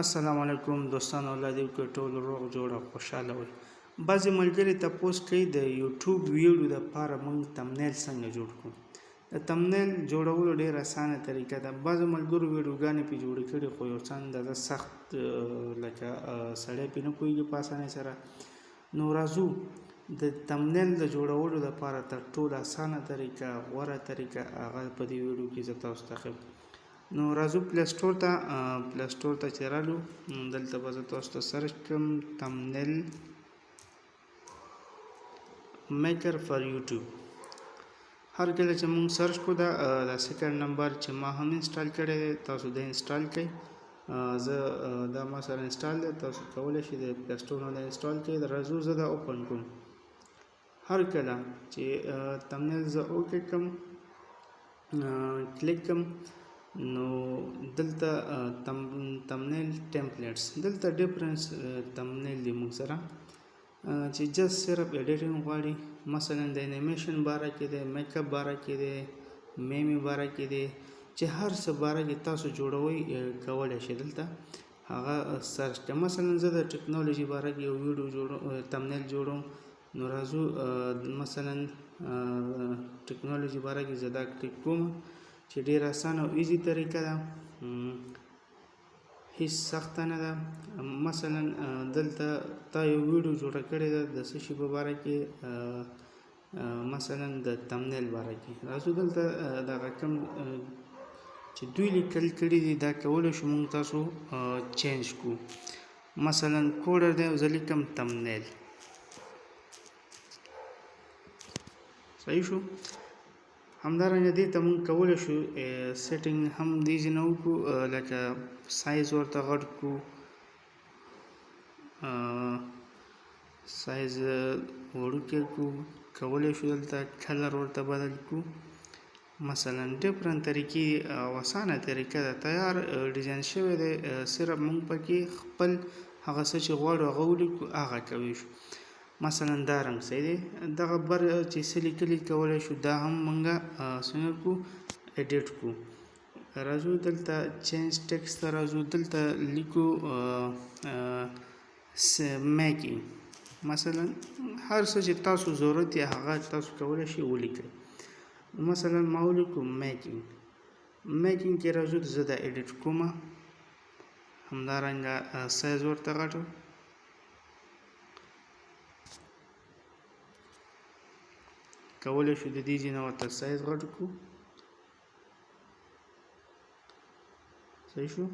السلام علیکم دوستانو، الله دې وکړي ټول روغ جوړ او خوشحاله وي. بعضې ملګري تپوس کوي د یوټیوب ویډیو دپاره موږ تمنیل څنګه جوړ کړو. د تمنیل جوړولو ډېر اسانه طریقه ده. بعضو ملګرو ویډیوګانې پرې جوړې کړي خو یو څه اندازه سخت لکه سړی پرې نه پوهېږي په اسانۍ سره. نو راځو د تمنیل د جوړولو دپاره تر ټولو اسانه طریقه، غوره طریقه هغه په دې ویډیو کې زه تاسو ته ښیم. نو راځو پلی سټور ته چې رالو، دلته به زه تاسو ته سرچ کړم تمنیل میکر فار یوټیوب. هر کله چې موږ سرچ کړو دا سیکنډ نمبر چې ما هم انسټال کړی دی، تاسو د انسټال کړئ. زه دا ما سره انسټال دی، تاسو کولی شئ د پلی سټور نه انسټال کړئ. راځو زه دا اوپن کوم. هر کله چې تمنیل زه اوکې کړم، کلیک کړم، نو دلته تمنیل ټیمپلیټس، دلته ډیفرنس تمنیل دی موږ سره چې جست صرف ایډیټینګ غواړي. مثلا د انیمیشن باره کې دی، میک اپ باره کې دی، میمې باره کې دی، چې هر څه باره کې تاسو جوړوئ کولی شئ دلته هغه سرچ کړئ. مثلا زه د ټیکنالوژي باره کې یو ویډیو تمنیل جوړوم، نو راځو مثلا ټیکنالوژي باره کې زه دا کلیک کوم چې ډېر اسانه او ایزي طریقه ده، هیڅ سخته نه ده. مثلا دلته تا یو ویډیو جوړه کړې ده د څه شي په باره کې، مثلا د تمنیل باره کې. راځو دلته دغه کوم چې دوی لیکل کړي دي دا کولی شو موږ تاسو چینج کړو. مثلا کوډر دی، زه لیکم تمنیل، صحیح شو. همدارنګه دې ته موږ کولی شو سیټینګ هم دې ځینې وکړو، لکه سایز ورته غټ کړو، سایز وړوکی کړو، کولی شو دلته کلر ورته بدل کړو. مثلا ډیفرنٹ طریقې او اسانه طریقه ده، تیار ډیزاین شوی دی، صرف موږ پکې خپل هغه څه چې غواړو هغه ولیکو، هغه کولی شو. مثلا دا رنګ صحیح دی، دغه بر چې څه لیکلي کولی شو دا هم موږ څنګه کړو، ایډیټ کړو. راځو دلته چینج ټیکسټ ته راځو، دلته لیکو میکینګ. مثلا هر څه چې تاسو ضرورت یې هغه تاسو کولی شئ ولیکئ. مثلا ما ولیکو میکینګ کې راځو زه دا ایډیټ کوم. همدارنګه سایز ورته غټو، کولی شو د دې ځینې ورته سایز غټ کړو، صحیح شو.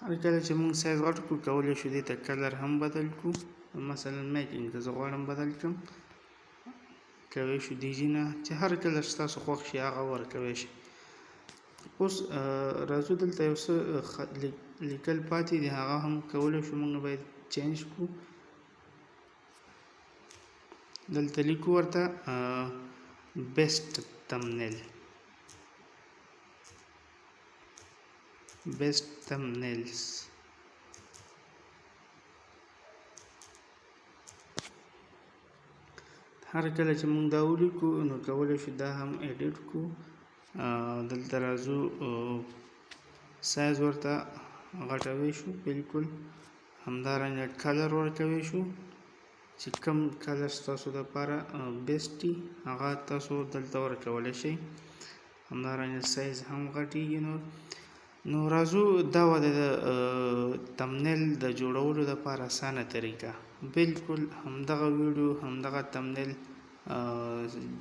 هر کله چې موږ سایز غټ کړو کولی شو دې ته کلر هم بدل کړو. مثلا میکینګ ته زه غواړم بدل کړم، کولی شو دې ځینې چې هر کله چې تاسو خوښ شي هغه ورکولی شئ. اوس راځو دلته یو څه لیکل پاتې دي، هغه هم کولی شو موږ باید چینج کړو. دلته لیکو ورته بیسټ تمنیلز. هر کله چې موږ دا ولیکو نو کولی شو دا هم ایډیټ کړو. دلته راځو سایز ورته غټوی شو بالکل. همدارنګه کلر ورکوی شو، چې کوم کلر ستاسو دپاره بیسټ دي هغه تاسو دلته ورکولی شئ. همدارنګه سایز هم غټیږي. نو راځو دا وه د تمنیل د جوړولو دپاره اسانه طریقه. بالکل همدغه ویډیو، همدغه تمنیل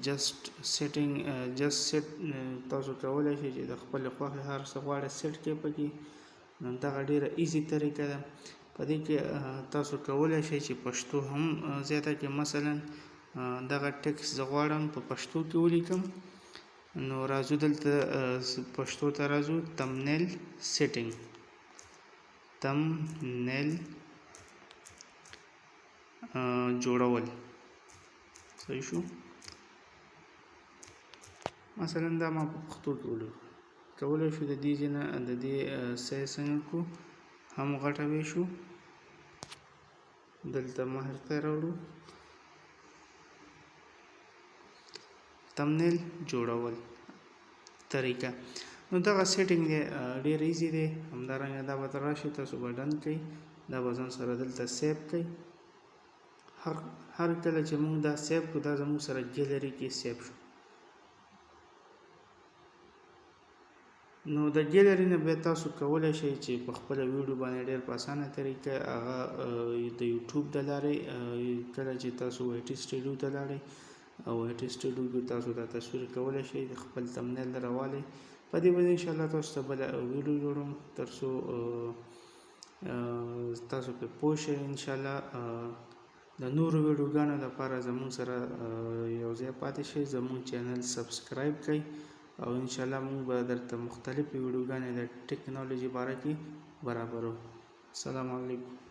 جست سیټ تاسو کولی شئ چې د خپلې خوښې هر څه غواړئ سیټ کړئ پکې. نو دغه ډېره ایزي طریقه ده. په دې کې تاسو کولی شئ چې پښتو هم زیاته کړئ. مثلا دغه ټیکسټ زه غواړم په پښتو کې ولیکم، نو راځو دلته پښتو ته راځو، تمنیل سیټینګ، تمنیل جوړول، صحیح شو. مثلا دا ما په پښتو کې ولیکو، کولی شو د دې ځینې د دې سایز څنګه کړو، هم غټوی شو. دلته مهر ته راوړو، تمنیل جوړول طریقه. نو دغه سیټینګ دی ډیر ایزی دی. همدارنګه دا به راشي تاسو به ډن کړئ، دا به ځان سره دلته سیو کړئ. هر کله چې موږ دا سیو کړو دا زموږ سره ګیلري کې سیو شو. نو د ګیلري نه بیا تاسو کولی شئ چې په خپله ویډیو باندې ډېر په اسانه طریقه هغه د یوټیوب د لارې کله چې تاسو وایټي سټوډیو ته لاړئ او وایټي سټوډیو کې تاسو دا تصویر کولی شئ د خپل تمنیل راوالئ. په دې باندې انشاءالله تاسو ته بله ویډیو جوړوم تر څو تاسو پرې پوه شئ. انشاءالله د نورو ویډیوګانو لپاره زموږ سره یو ځای پاتې شئ، زموږ چینل سبسکرایب کړئ او انشاءالله موږ به درته مختلفې ویډیوګانې د ټیکنالوژي باره کې برابرو. السلام علیکم.